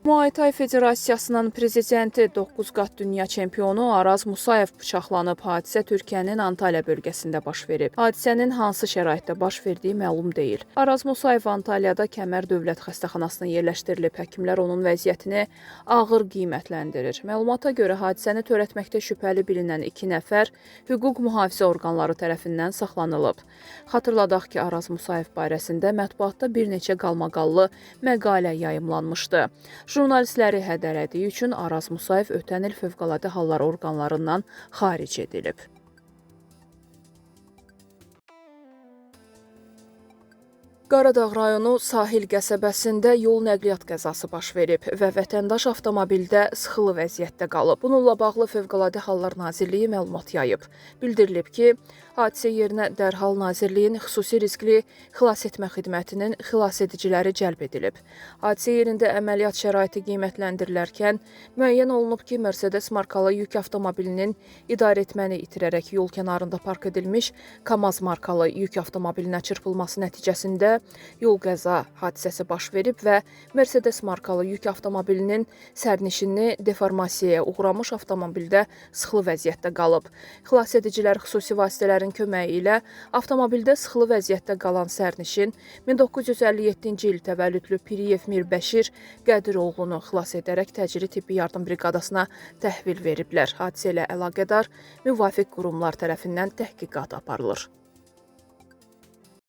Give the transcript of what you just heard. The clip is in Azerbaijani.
Muay Thai Federasiyasının prezidenti 9 qat dünya çempionu Araz Musayev bıçaqlanıb. Hadisə Türkiyənin Antalya bölgəsində baş verib. Hadisənin hansı şəraitdə baş verdiyi məlum deyil. Araz Musayev Antalyada Kəmər Dövlət Xəstəxanasına yerləşdirilib. Həkimlər onun vəziyyətini ağır qiymətləndirir. Məlumata görə hadisəni törətməkdə şübhəli bilinən 2 nəfər hüquq mühafizə orqanları tərəfindən saxlanılıb. Xatırladaq ki, Araz Musayev barəsində mətbuatda bir neçə qalmaqallı məqalə yayımlanmışdı. Jurnalistləri hədələdiyi üçün Araz Musayev ötən il Fövqəladə Hallar orqanlarından xaric edilib. Qaradağ rayonu Sahil qəsəbəsində yol nəqliyyat qəzası baş verib və vətəndaş avtomobildə sıxılı vəziyyətdə qalıb. Bununla bağlı Fövqəladə Hallar Nazirliyi məlumat yayıb. Bildirilib ki, hadisə yerinə dərhal Nazirliyin xüsusi riskli xilasetmə xidmətinin xilasediciləri cəlb edilib. Hadisə yerində əməliyyat şəraiti qiymətləndirilərkən müəyyən olunub ki, Mercedes markalı yük avtomobilinin idarəetməni itirərək yol kənarında park edilmiş KAMAZ markalı yük avtomobilinə çırpılması nəticəsində yol qəza hadisəsi baş verib və Mercedes markalı yük avtomobilinin sərnişini deformasiyaya uğramış avtomobildə sıxılı vəziyyətdə qalıb. Xilasedicilər xüsusi vasitələrin köməyi ilə avtomobildə sıxılı vəziyyətdə qalan sərnişin 1957-ci il təvəllüdlü Piriyev Mirbəşir Qədiroğlunu xilas edərək təcili tibbi yardım briqadasına təhvil veriblər. Hadisə ilə əlaqədar müvafiq qurumlar tərəfindən təhqiqat aparılır.